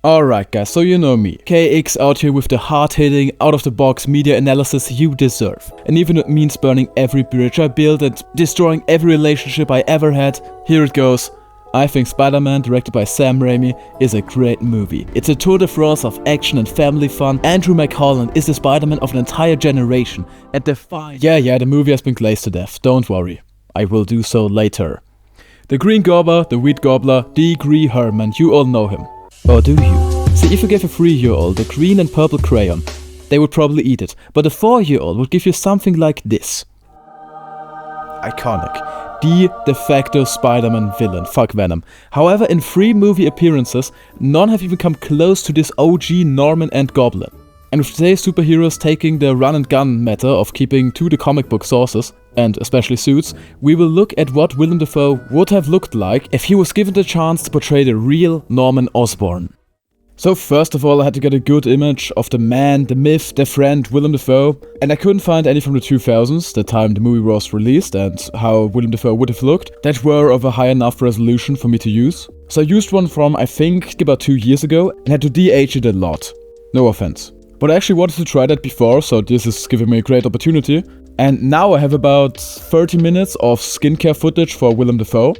Alright guys, so you know me. KX out here with the hard-hitting, out-of-the-box media analysis you deserve. And even if it means burning every bridge I built and destroying every relationship I ever had, here it goes. I think Spider-Man, directed by Sam Raimi, is a great movie. It's a tour de France of action and family fun. Andrew McHolland is the Spider-Man of an entire generation. And the movie has been glazed to death, don't worry. I will do so later. The Green Gobbler, the Wheat Gobbler, D. Gree Herman, you all know him. Or do you? See, if you gave a 3-year-old a green and purple crayon, they would probably eat it, but a 4-year-old would give you something like this. Iconic. The de facto Spider-Man villain, fuck Venom. However, in 3 movie appearances, none have even come close to this OG Norman and Goblin. And with today's superheroes taking the run-and-gun meta of keeping to the comic book sources, and especially suits, we will look at what Willem Dafoe would have looked like if he was given the chance to portray the real Norman Osborn. So first of all, I had to get a good image of the man, the myth, the friend, Willem Dafoe, and I couldn't find any from the 2000s, the time the movie was released, and how Willem Dafoe would have looked, that were of a high enough resolution for me to use. So I used one from, I think, about 2 years ago, and had to de-age it a lot. No offense. But I actually wanted to try that before, so this is giving me a great opportunity. And now I have about 30 minutes of skincare footage for Willem Dafoe.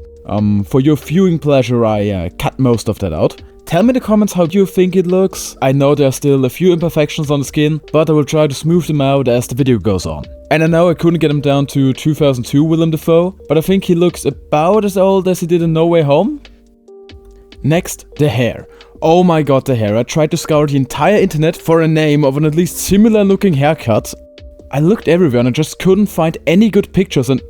For your viewing pleasure, I cut most of that out. Tell me in the comments how you think it looks. I know there are still a few imperfections on the skin, but I will try to smooth them out as the video goes on. And I know I couldn't get him down to 2002 Willem Dafoe, but I think he looks about as old as he did in No Way Home. Next, the hair. Oh my god, the hair. I tried to scour the entire internet for a name of an at least similar looking haircut. I looked everywhere and I just couldn't find any good pictures and...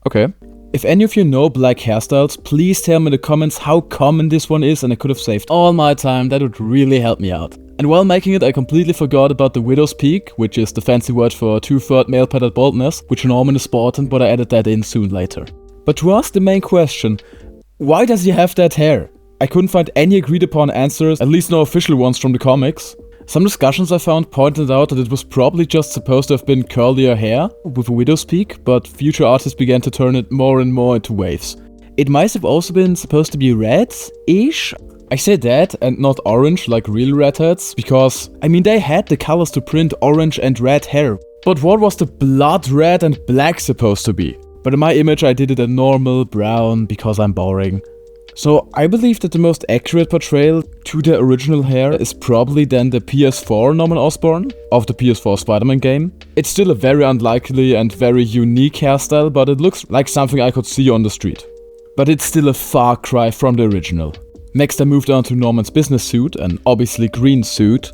okay. If any of you know black hairstyles, please tell me in the comments how common this one is and I could have saved all my time, that would really help me out. And while making it, I completely forgot about the widow's peak, which is the fancy word for 2/3 male pattern baldness, which Norman is sporting, but I added that in soon later. But to ask the main question, why does he have that hair? I couldn't find any agreed upon answers, at least no official ones from the comics. Some discussions I found pointed out that it was probably just supposed to have been curlier hair with a widow's peak, but future artists began to turn it more and more into waves. It might have also been supposed to be red-ish. I say that and not orange like real redheads, because I mean they had the colors to print orange and red hair. But what was the blood red and black supposed to be? But in my image I did it a normal brown because I'm boring. So I believe that the most accurate portrayal to the original hair is probably then the PS4 Norman Osborn of the PS4 Spider-Man game. It's still a very unlikely and very unique hairstyle, but it looks like something I could see on the street. But it's still a far cry from the original. Next I moved on to Norman's business suit, an obviously green suit.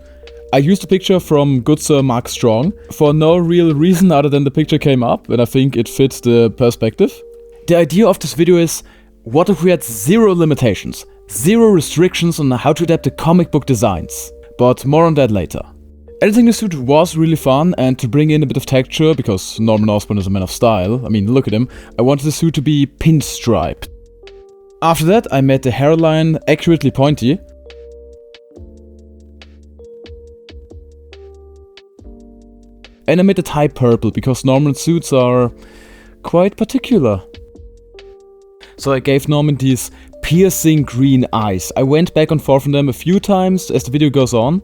I used a picture from good Sir Mark Strong for no real reason other than the picture came up and I think it fits the perspective. The idea of this video is, what if we had 0 limitations, 0 restrictions on how to adapt the comic book designs? But more on that later. Editing the suit was really fun, and to bring in a bit of texture, because Norman Osborn is a man of style, I mean look at him, I wanted the suit to be pinstriped. After that I made the hairline accurately pointy. And I made the tie purple, because Norman's suits are quite particular. So I gave Norman these piercing green eyes. I went back and forth on them a few times as the video goes on.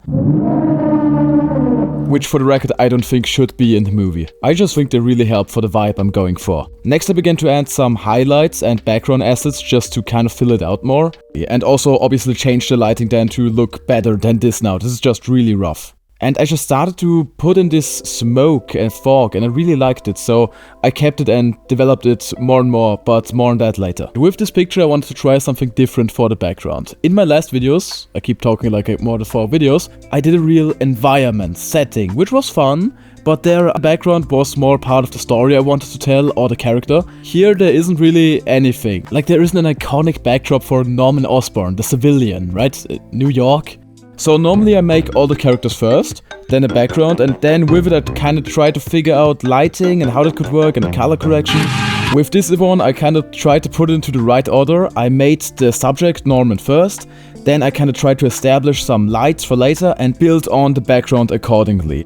Which for the record I don't think should be in the movie. I just think they really help for the vibe I'm going for. Next I began to add some highlights and background assets just to kind of fill it out more. And also obviously change the lighting then to look better than this now. This is just really rough. And I just started to put in this smoke and fog and I really liked it, so I kept it and developed it more and more, but more on that later. With this picture I wanted to try something different for the background. In my last videos, I keep talking like more than 4 videos, I did a real environment setting, which was fun, but their background was more part of the story I wanted to tell or the character. Here there isn't really anything. Like there isn't an iconic backdrop for Norman Osborn, the civilian, right? New York. So normally I make all the characters first, then a background, and then with it I kind of try to figure out lighting and how that could work and color correction. With this one I kind of tried to put it into the right order. I made the subject Norman first, then I kind of tried to establish some lights for later and build on the background accordingly.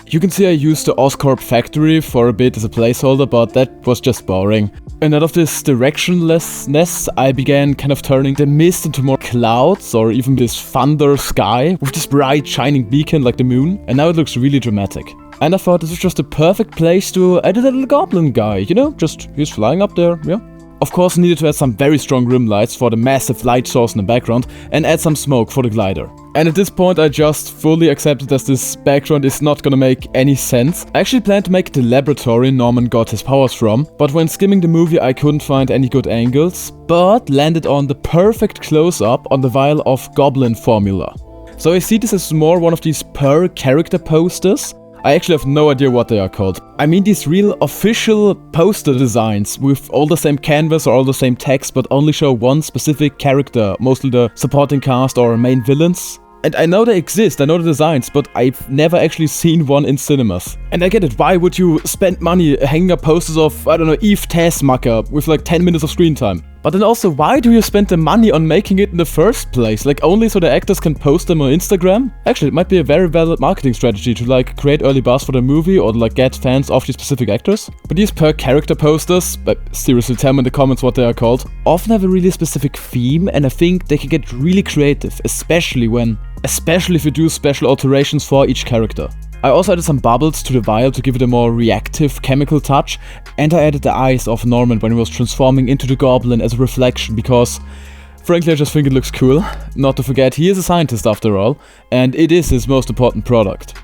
You can see I used the Oscorp factory for a bit as a placeholder, but that was just boring. And out of this directionlessness, I began kind of turning the mist into more clouds or even this thunder sky with this bright shining beacon like the moon. And now it looks really dramatic. And I thought this was just the perfect place to add a little goblin guy, you know, just he's flying up there, yeah. Of course, needed to add some very strong rim lights for the massive light source in the background and add some smoke for the glider. And at this point I just fully accepted that this background is not gonna make any sense. I actually planned to make the laboratory Norman got his powers from, but when skimming the movie I couldn't find any good angles, but landed on the perfect close-up on the vial of Goblin formula. So I see this as more one of these per character posters. I actually have no idea what they are called. I mean these real official poster designs with all the same canvas or all the same text but only show one specific character, mostly the supporting cast or main villains. And I know they exist, I know the designs, but I've never actually seen one in cinemas. And I get it, why would you spend money hanging up posters of, I don't know, Eve Tasmacher with like 10 minutes of screen time? But then also, why do you spend the money on making it in the first place? Like only so the actors can post them on Instagram? Actually, it might be a very valid marketing strategy to like create early buzz for the movie or like get fans of these specific actors. But these per character posters, seriously tell me in the comments what they are called, often have a really specific theme and I think they can get really creative, especially if you do special alterations for each character. I also added some bubbles to the vial to give it a more reactive chemical touch, and I added the eyes of Norman when he was transforming into the Goblin as a reflection because, frankly, I just think it looks cool. Not to forget, he is a scientist after all, and it is his most important product.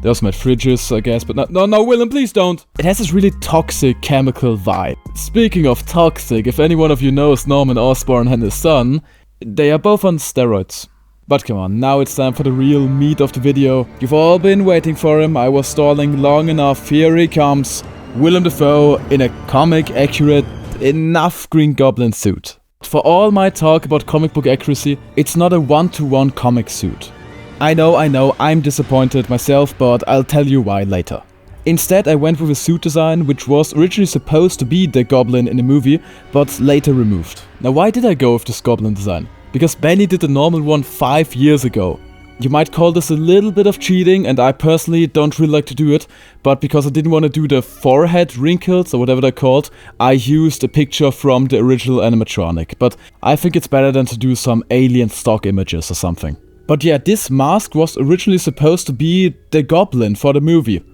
They also made fridges, I guess, but no, Willem, please don't! It has this really toxic chemical vibe. Speaking of toxic, if any one of you knows Norman Osborn and his son, they are both on steroids. But come on, now it's time for the real meat of the video. You've all been waiting for him, I was stalling long enough, here he comes. Willem Dafoe in a comic-accurate, enough Green Goblin suit. For all my talk about comic book accuracy, it's not a one-to-one comic suit. I know, I'm disappointed myself, but I'll tell you why later. Instead, I went with a suit design which was originally supposed to be the Goblin in the movie, but later removed. Now why did I go with this Goblin design? Because Benny did the normal one 5 years ago. You might call this a little bit of cheating, and I personally don't really like to do it, but because I didn't want to do the forehead wrinkles or whatever they're called, I used a picture from the original animatronic. But I think it's better than to do some alien stock images or something. But yeah, this mask was originally supposed to be the Goblin for the movie.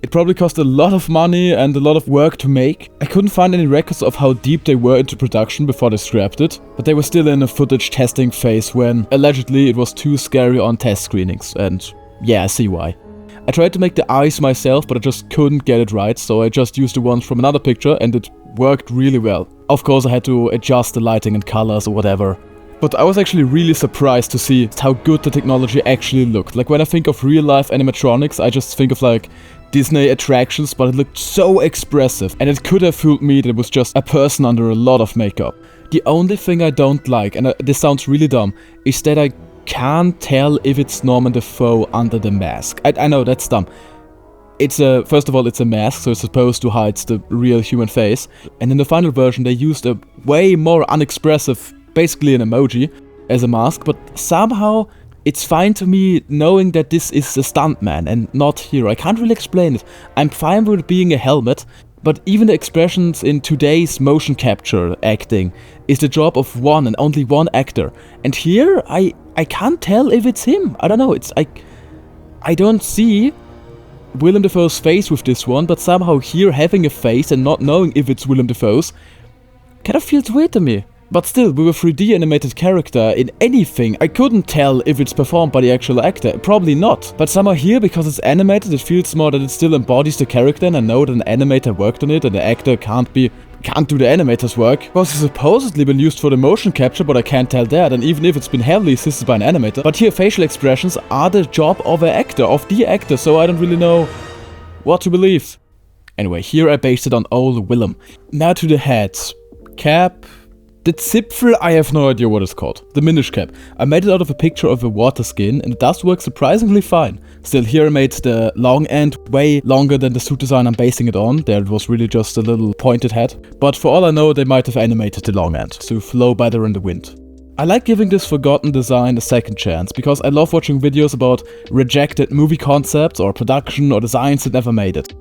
It probably cost a lot of money and a lot of work to make. I couldn't find any records of how deep they were into production before they scrapped it, but they were still in a footage testing phase when, allegedly, it was too scary on test screenings, and yeah, I see why. I tried to make the eyes myself, but I just couldn't get it right, so I just used the ones from another picture and it worked really well. Of course I had to adjust the lighting and colors or whatever. But I was actually really surprised to see how good the technology actually looked. Like when I think of real life animatronics, I just think of like Disney attractions, but it looked so expressive and it could have fooled me that it was just a person under a lot of makeup. The only thing I don't like, and this sounds really dumb, is that I can't tell if it's Norman Dafoe under the mask. I know, that's dumb. First of all, it's a mask, so it's supposed to hide the real human face. And in the final version, they used a way more unexpressive, basically an emoji, as a mask, but somehow it's fine to me knowing that this is a stuntman and not here. I can't really explain it. I'm fine with it being a helmet, but even the expressions in today's motion capture acting is the job of one and only one actor. And here, I can't tell if it's him. I don't know, I don't see Willem Dafoe's face with this one, but somehow here having a face and not knowing if it's Willem Dafoe's kind of feels weird to me. But still, with a 3D animated character in anything, I couldn't tell if it's performed by the actual actor. Probably not. But somehow here, because it's animated, it feels more that it still embodies the character, and I know that an animator worked on it and the actor can't do the animator's work. Because it's supposedly been used for the motion capture, but I can't tell that, and even if it's been heavily assisted by an animator. But here facial expressions are the job of the actor, so I don't really know what to believe. Anyway, here I based it on old Willem. Now to the heads. Cap. The Zipfel, I have no idea what it's called. The Minish cap. I made it out of a picture of a water skin and it does work surprisingly fine. Still, here I made the long end way longer than the suit design I'm basing it on. There it was really just a little pointed head. But for all I know, they might have animated the long end to flow better in the wind. I like giving this forgotten design a second chance, because I love watching videos about rejected movie concepts or production or designs that never made it.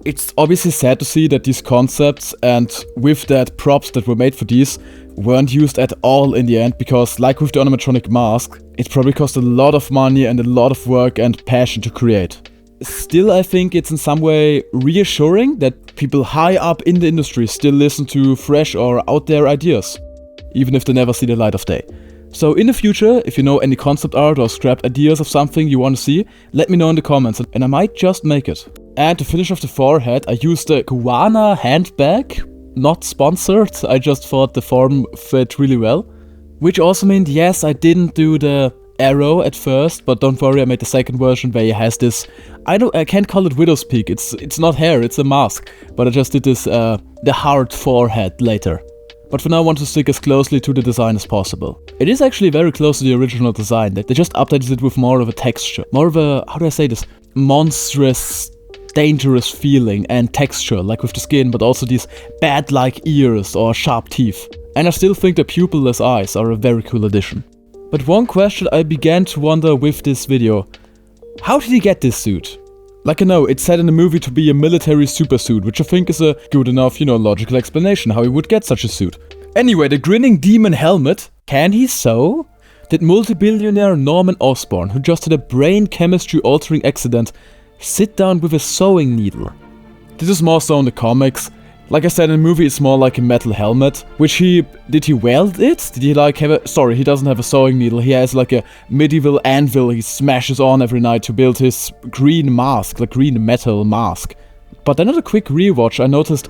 It's obviously sad to see that these concepts, and with that props that were made for these, weren't used at all in the end, because like with the animatronic mask, it probably cost a lot of money and a lot of work and passion to create. Still, I think it's in some way reassuring that people high up in the industry still listen to fresh or out there ideas, even if they never see the light of day. So in the future, if you know any concept art or scrapped ideas of something you want to see, let me know in the comments and I might just make it. And to finish off the forehead, I used the Guana handbag. Not sponsored, I just thought the form fit really well. Which also meant, yes, I didn't do the arrow at first, but don't worry, I made the second version where he has this, I can't call it widow's peak, it's not hair, it's a mask. But I just did this, the hard forehead later. But for now I want to stick as closely to the design as possible. It is actually very close to the original design, they just updated it with more of a texture. More of a, how do I say this, monstrous, dangerous feeling and texture, like with the skin, but also these bat-like ears or sharp teeth. And I still think the pupilless eyes are a very cool addition. But one question I began to wonder with this video: how did he get this suit? Like, I know, it's said in the movie to be a military supersuit, which I think is a good enough, logical explanation how he would get such a suit. Anyway, the grinning demon helmet, can he sew? Did multi-billionaire Norman Osborn, who just had a brain chemistry altering accident, sit down with a sewing needle? This is more so in the comics. Like I said, in the movie it's more like a metal helmet, which did he weld it? Did he like have a, sorry, he doesn't have a sewing needle, he has like a medieval anvil he smashes on every night to build his green mask, like green metal mask. But then at a quick rewatch I noticed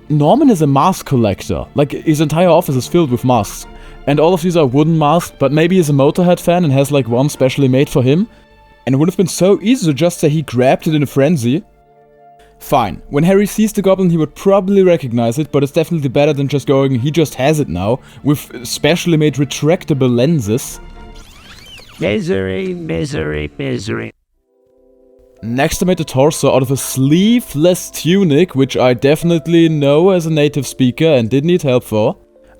Norman is a mask collector, like his entire office is filled with masks. And all of these are wooden masks, but maybe he's a Motorhead fan and has like one specially made for him. And it would have been so easy to just say he grabbed it in a frenzy. Fine, when Harry sees the Goblin he would probably recognize it, but it's definitely better than just going, he just has it now, with specially made retractable lenses. Misery, misery, misery. Next I made the torso out of a sleeveless tunic, which I definitely know as a native speaker and did need help for.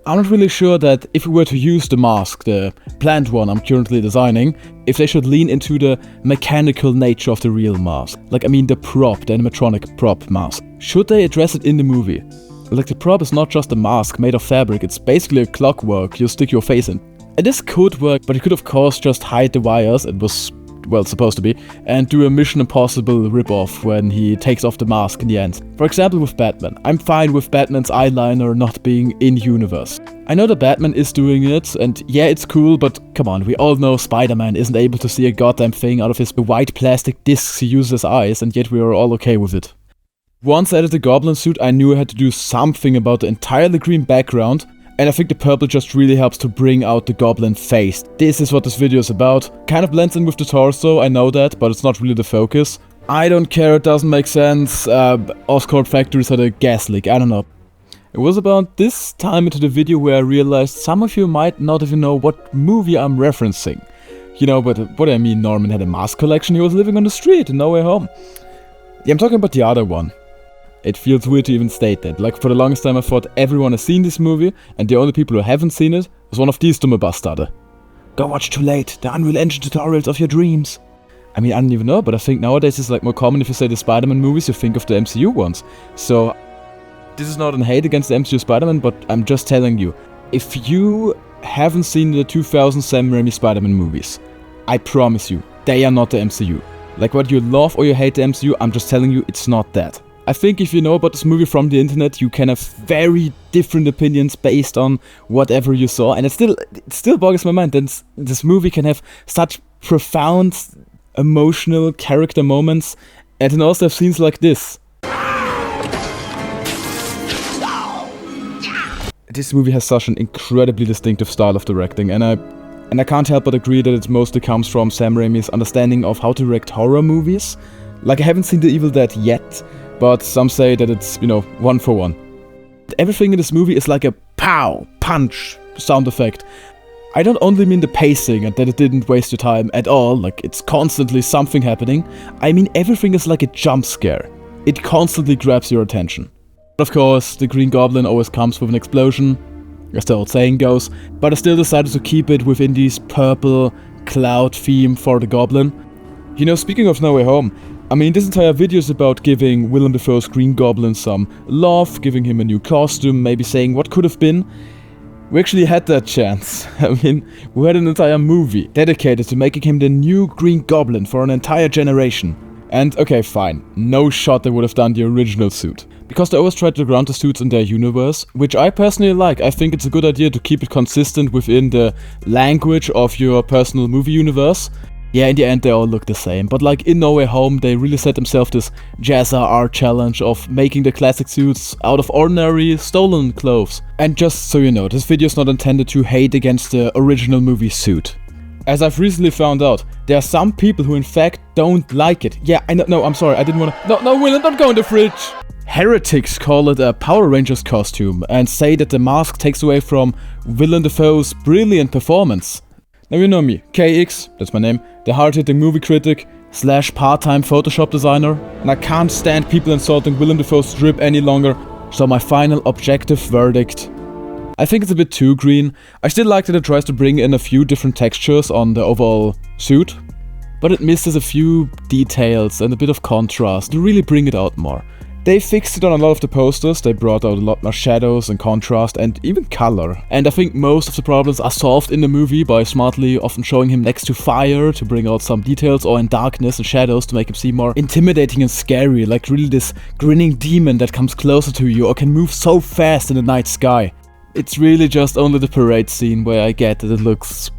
I'm not really sure that if we were to use the mask, the planned one I'm currently designing, if they should lean into the mechanical nature of the real mask. Like, I mean the prop, the animatronic prop mask. Should they address it in the movie? Like, the prop is not just a mask made of fabric, it's basically a clockwork you stick your face in. And this could work, but you could of course just hide the wires, it was, well, supposed to be, and do a Mission Impossible ripoff when he takes off the mask in the end. For example with Batman. I'm fine with Batman's eyeliner not being in-universe. I know that Batman is doing it, and yeah, it's cool, but come on, we all know Spider-Man isn't able to see a goddamn thing out of his white plastic discs he uses as eyes, and yet we are all okay with it. Once I added the Goblin suit, I knew I had to do something about the entirely green background, and I think the purple just really helps to bring out the Goblin face. This is what this video is about. Kind of blends in with the torso, I know that, but it's not really the focus. I don't care, it doesn't make sense. Oscorp factories had a gas leak, I don't know. It was about this time into the video where I realized some of you might not even know what movie I'm referencing. You know, but what I mean, Norman had a mask collection, he was living on the street and nowhere home. Yeah, I'm talking about the other one. It feels weird to even state that. Like, for the longest time I thought everyone has seen this movie, and the only people who haven't seen it was one of these dumme bastarde. Go watch Too Late, the Unreal Engine tutorials of your dreams. I mean, I don't even know, but I think nowadays it's like more common if you say the Spider-Man movies, you think of the MCU ones. So, this is not an hate against the MCU Spider-Man, but I'm just telling you, if you haven't seen the 2000 Sam Raimi Spider-Man movies, I promise you, they are not the MCU. Like, whether you love or you hate the MCU, I'm just telling you, it's not that. I think if you know about this movie from the internet, you can have very different opinions based on whatever you saw, and it still boggles my mind that this movie can have such profound, emotional character moments, and then also have scenes like this. This movie has such an incredibly distinctive style of directing, and I can't help but agree that it mostly comes from Sam Raimi's understanding of how to direct horror movies. Like, I haven't seen The Evil Dead yet, but some say that it's, one for one. Everything in this movie is like a pow, punch sound effect. I don't only mean the pacing and that it didn't waste your time at all, like it's constantly something happening. I mean everything is like a jump scare. It constantly grabs your attention. Of course, the Green Goblin always comes with an explosion. as the old saying goes, but I still decided to keep it within this purple cloud theme for the Goblin. You know, speaking of No Way Home, I mean, this entire video is about giving Willem Dafoe's Green Goblin some love, giving him a new costume, maybe saying what could have been. We actually had that chance. I mean, we had an entire movie dedicated to making him the new Green Goblin for an entire generation. And okay, fine, no shot they would have done the original suit. Because they always tried to ground the suits in their universe, which I personally like. I think it's a good idea to keep it consistent within the language of your personal movie universe. Yeah, in the end they all look the same, but like in No Way Home they really set themselves this Jazza art challenge of making the classic suits out of ordinary stolen clothes. And just so you know, this video is not intended to hate against the original movie suit. As I've recently found out, there are some people who in fact don't like it. Yeah, I know, no, I'm sorry, I didn't wanna... No, Willem, don't go in the fridge! Heretics call it a Power Rangers costume and say that the mask takes away from Willem Dafoe's brilliant performance. Now you know me, KX, that's my name, the hard-hitting movie critic / part-time Photoshop designer, and I can't stand people insulting Willem Dafoe's drip any longer, so my final objective verdict: I think it's a bit too green. I still like that it tries to bring in a few different textures on the overall suit, but it misses a few details and a bit of contrast to really bring it out more. They fixed it on a lot of the posters, they brought out a lot more shadows and contrast and even color. And I think most of the problems are solved in the movie by smartly often showing him next to fire to bring out some details, or in darkness and shadows to make him seem more intimidating and scary, like really this grinning demon that comes closer to you or can move so fast in the night sky. It's really just only the parade scene where I get that it looks...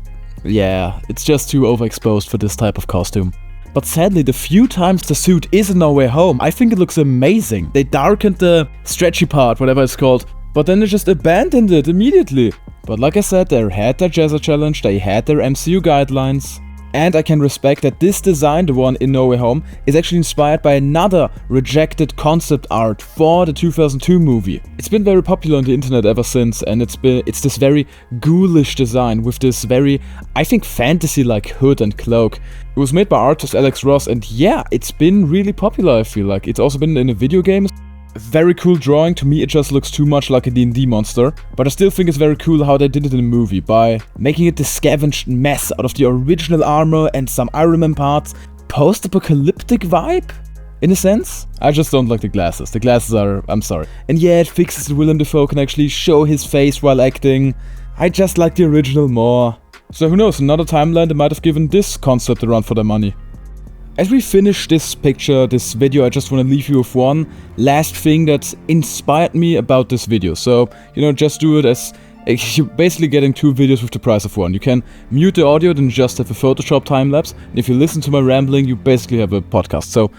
yeah, it's just too overexposed for this type of costume. But sadly, the few times the suit is in No Way Home, I think it looks amazing. They darkened the stretchy part, whatever it's called, but then they just abandoned it immediately. But like I said, they had their Jazza challenge, they had their MCU guidelines. And I can respect that this design, the one in No Way Home, is actually inspired by another rejected concept art for the 2002 movie. It's been very popular on the internet ever since, and it's this very ghoulish design with this very, I think, fantasy-like hood and cloak. It was made by artist Alex Ross, and yeah, it's been really popular, I feel like. It's also been in a video game. Very cool drawing. To me it just looks too much like a D&D monster, but I still think it's very cool how they did it in the movie by making it this scavenged mess out of the original armor and some Iron Man parts. Post-apocalyptic vibe? In a sense? I just don't like the glasses. The glasses are... I'm sorry. And yeah, it fixes that Willem Dafoe can actually show his face while acting. I just like the original more. So who knows, another timeline they might have given this concept a run for their money. As we finish this video, I just want to leave you with one last thing that inspired me about this video. So, you know, just do it as... you're basically getting two videos with the price of one. You can mute the audio, then just have a Photoshop time-lapse. And if you listen to my rambling, you basically have a podcast. So,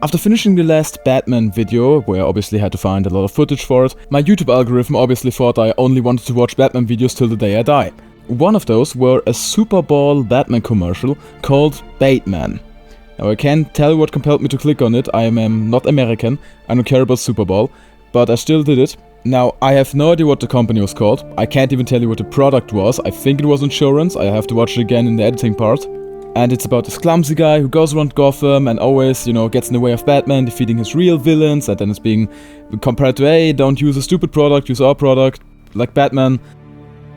after finishing the last Batman video, where I obviously had to find a lot of footage for it, my YouTube algorithm obviously thought I only wanted to watch Batman videos till the day I die. One of those were a Super Bowl Batman commercial called Bateman. Now I can't tell what compelled me to click on it. I am not American, I don't care about Super Bowl, but I still did it. Now, I have no idea what the company was called, I can't even tell you what the product was. I think it was insurance, I have to watch it again in the editing part. And it's about this clumsy guy who goes around Gotham and always, you know, gets in the way of Batman, defeating his real villains, and then it's being compared to, hey, don't use a stupid product, use our product, like Batman.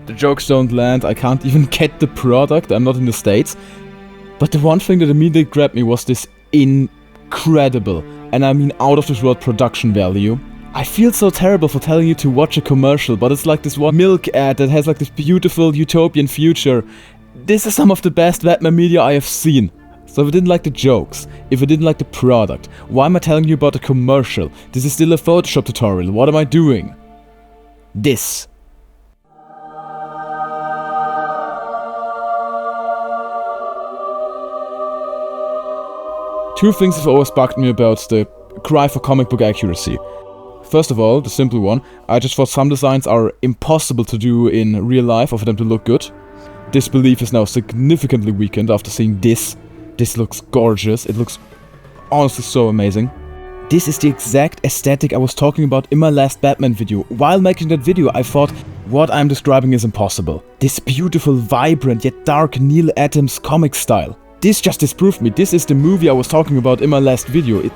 The jokes don't land, I can't even get the product, I'm not in the States. But the one thing that immediately grabbed me was this incredible, and I mean out of this world, production value. I feel so terrible for telling you to watch a commercial, but it's like this one milk ad that has like this beautiful utopian future. This is some of the best Batman media I have seen. So if you didn't like the jokes, if you didn't like the product, why am I telling you about a commercial? This is still a Photoshop tutorial, what am I doing? This. Two things have always bugged me about the cry for comic book accuracy. First of all, the simple one, I just thought some designs are impossible to do in real life or for them to look good. This belief is now significantly weakened after seeing this. This looks gorgeous, it looks honestly so amazing. This is the exact aesthetic I was talking about in my last Batman video. While making that video, I thought what I'm describing is impossible. This beautiful, vibrant yet dark Neil Adams comic style. This just disproved me. This is the movie I was talking about in my last video.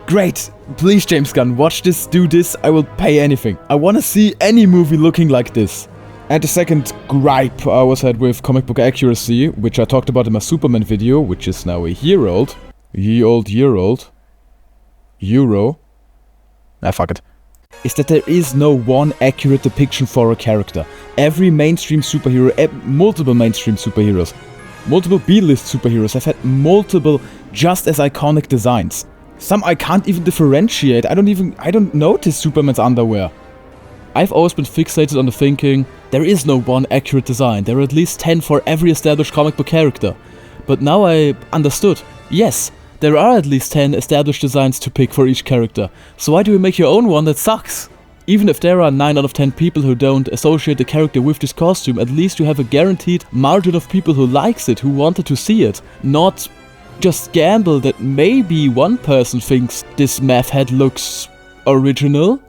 Great! Please, James Gunn, watch this, do this, I will pay anything. I wanna see any movie looking like this. And the second gripe I always had with comic book accuracy, which I talked about in my Superman video, which is now a year old. Euro. Fuck it. Is that there is no one accurate depiction for a character. Every mainstream superhero, multiple mainstream superheroes, multiple B-list superheroes have had multiple just as iconic designs. Some I can't even differentiate. I don't notice Superman's underwear. I've always been fixated on the thinking, there is no one accurate design. There are at least 10 for every established comic book character. But now I understood, yes, there are at least 10 established designs to pick for each character. So why do you make your own one that sucks? Even if there are 9 out of 10 people who don't associate the character with this costume, at least you have a guaranteed margin of people who likes it, who wanted to see it. Not just gamble that maybe one person thinks this meth head looks original.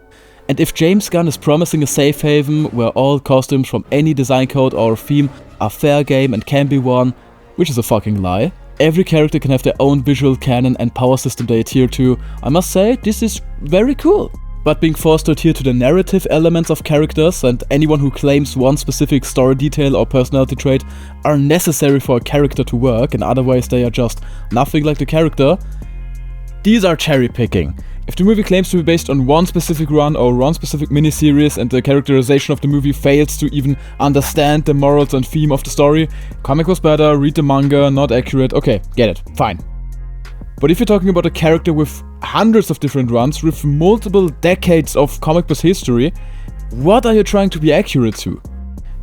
And if James Gunn is promising a safe haven where all costumes from any design code or theme are fair game and can be worn, which is a fucking lie, every character can have their own visual canon and power system they adhere to, I must say, this is very cool. But being forced to adhere to the narrative elements of characters, and anyone who claims one specific story detail or personality trait are necessary for a character to work, and otherwise they are just nothing like the character, these are cherry picking. If the movie claims to be based on one specific run or one specific miniseries and the characterization of the movie fails to even understand the morals and theme of the story, comic was better, read the manga, not accurate, okay, get it, fine. But if you're talking about a character with hundreds of different runs, with multiple decades of comic book history, what are you trying to be accurate to?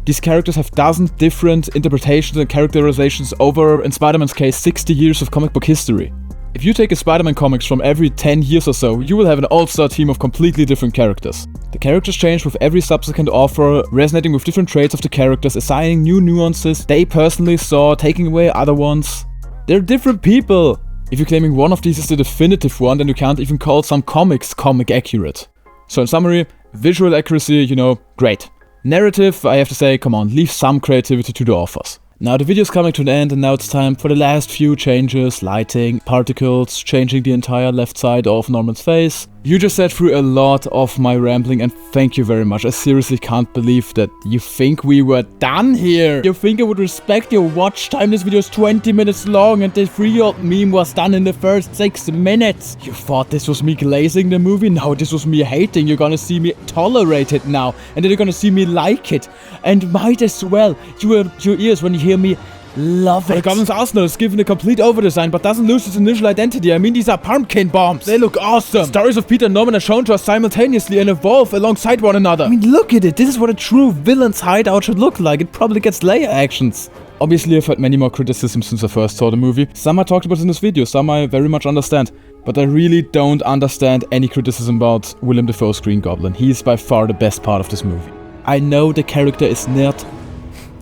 These characters have dozens different interpretations and characterizations over, in Spider-Man's case, 60 years of comic book history. If you take a Spider-Man comics from every 10 years or so, you will have an all-star team of completely different characters. The characters change with every subsequent author, resonating with different traits of the characters, assigning new nuances they personally saw, taking away other ones. They're different people! If you're claiming one of these is the definitive one, then you can't even call some comics comic accurate. So in summary, visual accuracy, great. Narrative, I have to say, come on, leave some creativity to the authors. Now the video is coming to an end and now it's time for the last few changes, lighting, particles, changing the entire left side of Norman's face. You just sat through a lot of my rambling and thank you very much. I seriously can't believe that you think we were done here. You think I would respect your watch time? This video is 20 minutes long and the 3-year-old meme was done in the first 6 minutes. You thought this was me glazing the movie? No, this was me hating. You're gonna see me tolerate it now and then you're gonna see me like it. And might as well, your ears when you hear me love it. Goblin's arsenal is given a complete overdesign but doesn't lose its initial identity. I mean, these are pumpkin bombs. They look awesome. Stories of Peter and Norman are shown to us simultaneously and evolve alongside one another. I mean, look at it. This is what a true villain's hideout should look like. It probably gets layer actions. Obviously, I've heard many more criticisms since I first saw the movie. Some I talked about in this video, some I very much understand. But I really don't understand any criticism about Willem Dafoe's Green Goblin. He's by far the best part of this movie. I know the character is not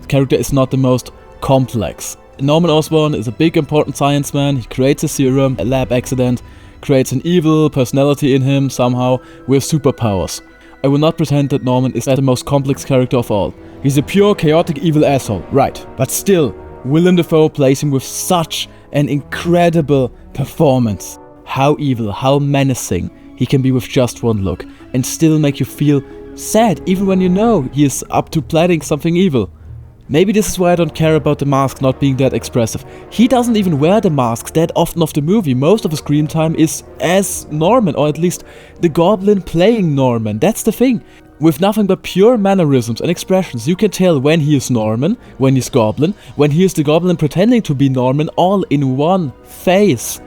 the most complex. Norman Osborn is a big important science man. He creates a serum, a lab accident, creates an evil personality in him somehow with superpowers. I will not pretend that Norman is the most complex character of all. He's a pure chaotic evil asshole, right. But still, Willem Dafoe plays him with such an incredible performance. How evil, how menacing he can be with just one look and still make you feel sad even when you know he is up to planning something evil. Maybe this is why I don't care about the mask not being that expressive. He doesn't even wear the masks that often of the movie. Most of his screen time is as Norman, or at least the Goblin playing Norman. That's the thing. With nothing but pure mannerisms and expressions, you can tell when he is Norman, when he's Goblin, when he is the Goblin pretending to be Norman, all in one face.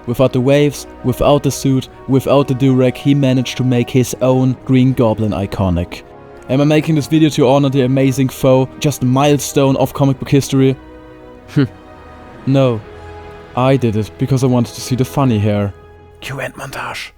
Without the waves, without the suit, without the durag, he managed to make his own Green Goblin iconic. Am I making this video to honor the amazing foe, just a milestone of comic book history? No. I did it because I wanted to see the funny hair. Cue end montage.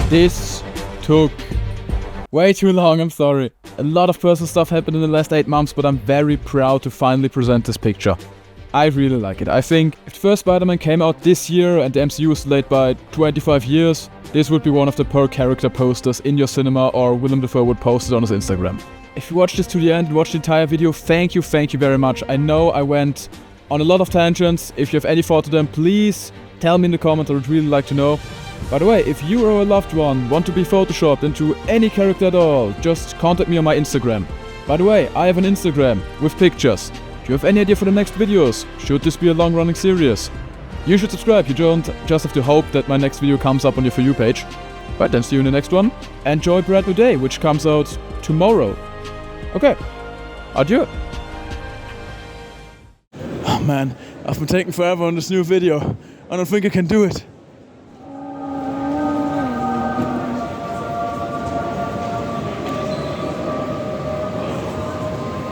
This took way too long, I'm sorry. A lot of personal stuff happened in the last 8 months, but I'm very proud to finally present this picture. I really like it. I think if the first Spider-Man came out this year and the MCU was delayed by 25 years, this would be one of the per character posters in your cinema, or Willem Dafoe would post it on his Instagram. If you watched this to the end and watched the entire video, thank you very much. I know I went on a lot of tangents. If you have any thought to them, please tell me in the comments. I would really like to know. By the way, if you or a loved one want to be photoshopped into any character at all, just contact me on my Instagram. By the way, I have an Instagram with pictures. Do you have any idea for the next videos? Should this be a long-running series? You should subscribe. You don't just have to hope that my next video comes up on your For You page. Right, then see you in the next one. Enjoy Brand New Day, which comes out tomorrow. Okay, adieu. Oh man, I've been taking forever on this new video. I don't think I can do it.